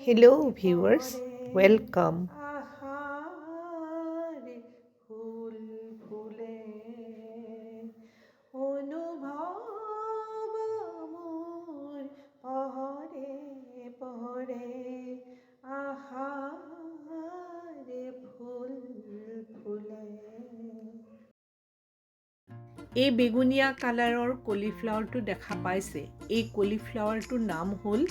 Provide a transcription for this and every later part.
Hello viewers, welcome. এই begonia কালাৰৰ কলিফ্লাৱাৰটো দেখা পাইছে। এই কলিফ্লাৱাৰটোৰ নাম হ'ল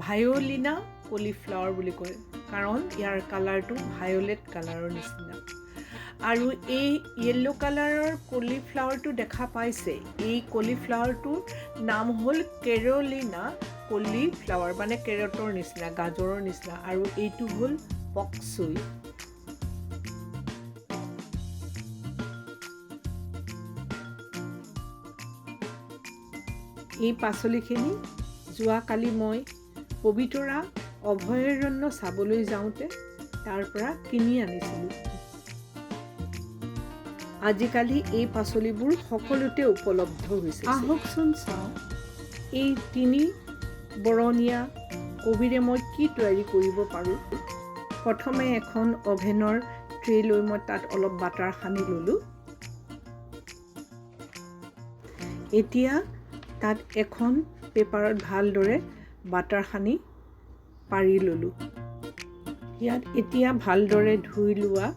ভায়োলিনা কলিফ্লাৱাৰ বুলি কয়, কাৰণ ইয়াৰ কালাৰটো ভায়োলেট কালাৰৰ নিচিনা। আৰু এই য়েল্লো কালাৰৰ কলিফ্লাৱাৰটো দেখা পাইছে। এই কলিফ্লাৱাৰটোৰ নাম হ'ল কেৰলিনা কলিফ্লাৱাৰ, মানে কেৰটৰ নিচিনা, গাজৰৰ নিচিনা। আৰু এইটো হ'ল পকচুই। এই পাচলিখিনি যোৱাকালি মই পবিতৰা অভয়াৰণ্য চাবলৈ যাওঁতে তাৰ পৰা কিনি আনিছিলোঁ। আজিকালি এই পাচলিবোৰ সকলোতে উপলব্ধ হৈছে। আহকচোন চাওঁ এই 3 বৰণীয়া কবিৰে মই কি তৈয়াৰী কৰিব পাৰোঁ। প্ৰথমে এখন অভেনৰ ট্ৰে লৈ মই তাত অলপ বাটাৰ সানি ল'লোঁ। এতিয়া তাত এখন পেপাৰত ভালদৰে বাটাৰ সানি পাৰি ল'লোঁ। ইয়াত এতিয়া ভালদৰে ধুই লোৱা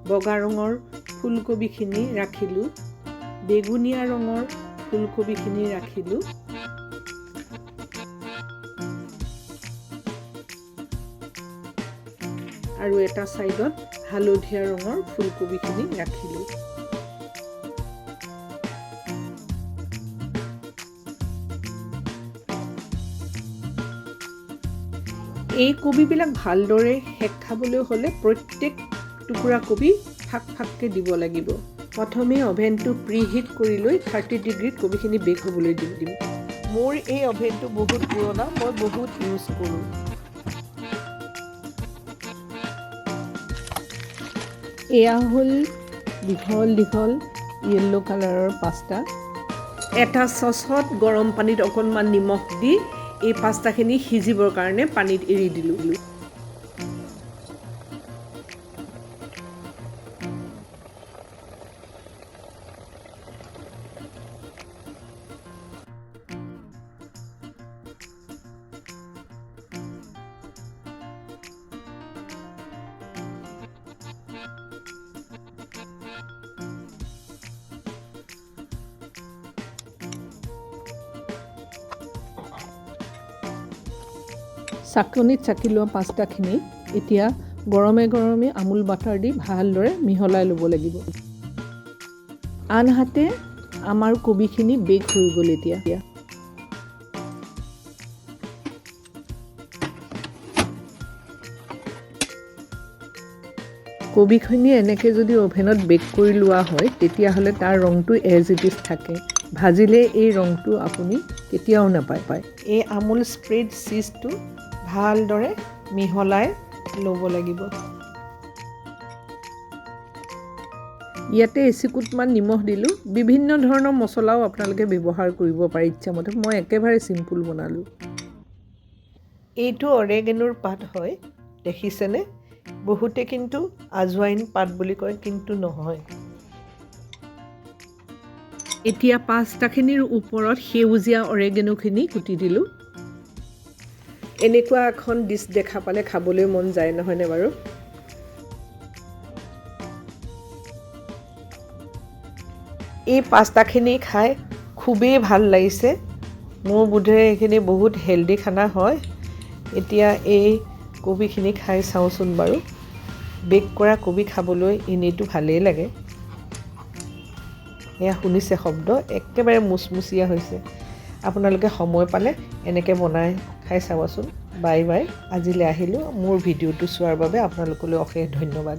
বগা ৰঙৰ ফুলকবিখিনি ৰাখিলোঁ, বেগুনীয়া ৰঙৰ ফুলকবিখিনি ৰাখিলোঁ, আৰু এটা ছাইডত হালধীয়া ৰঙৰ ফুলকবিখিনি ৰাখিলোঁ। এই কবিবিলাক ভালদৰে সেক খাবলৈ হ'লে প্ৰত্যেক টুকুৰা কবি ফাক ফাককৈ দিব লাগিব। প্ৰথমে অভেনটো প্ৰিহিট কৰি লৈ 30 ডিগ্ৰীত কবিখিনি বেক হ'বলৈ দিম। মোৰ এই অভেনটো বহুত পুৰণা, মই বহুত ইউজ কৰোঁ। এয়া হ'ল দীঘল দীঘল য়েল্লো কালাৰৰ পাস্তা। এটা চচত গৰম পানীত অকণমান নিমখ দি এই পাস্তাখিনি সিজিবৰ কাৰণে পানীত এৰি দিলোঁ। চাকনিত চাকি লোৱা পাস্তাখিনি এতিয়া গৰমে গৰমে আমুল বাটাৰ দি ভালদৰে মিহলাই ল'ব লাগিব। আনহাতে আমাৰ কবিখিনি বেক হৈ গ'ল। এতিয়া কবিখিনি এনেকৈ যদি অভেনত বেক কৰি লোৱা হয় তেতিয়াহ'লে তাৰ ৰংটো এজ ইট ইজ থাকে। ভাজিলে এই ৰংটো আপুনি কেতিয়াও নাপায়। এই আমুল স্প্ৰেড চীজটো ভালদৰে মিহলাই ল'ব লাগিব। ইয়াতে এচিকুটমান নিমখ দিলোঁ। বিভিন্ন ধৰণৰ মছলাও আপোনালোকে ব্যৱহাৰ কৰিব পাৰে ইচ্ছামতে। মই একেবাৰে চিম্পুল বনালোঁ। এইটো অৰেগেনোৰ পাত হয়, দেখিছেনে? বহুতে কিন্তু আজৱাইন পাত বুলি কয়, কিন্তু নহয়। এতিয়া পাস্তাখিনিৰ ওপৰত সেউজীয়া অৰেগেনোখিনি কুটি দিলোঁ। এনেকুৱা এখন ডিছ দেখা পালে খাবলৈ মন যায়, নহয়নে বাৰু? এই পাস্তাখিনি খাই খুবেই ভাল লাগিছে। মোৰ বোধেৰে এইখিনি বহুত হেল্ডি খানা হয়। এতিয়া এই কবিখিনি খাই চাওঁচোন বাৰু। বেক কৰা কবি খাবলৈ এনেইতো ভালেই লাগে। এয়া শুনিছে শব্দ, একেবাৰে মুচমুচীয়া হৈছে। আপোনালোকে সময় পালে এনেকৈ বনাই খাই চাবচোন। বাই বাই, আজিলৈ আহিলোঁ। মোৰ ভিডিঅ'টো চোৱাৰ বাবে আপোনালোকলৈ অশেষ ধন্যবাদ।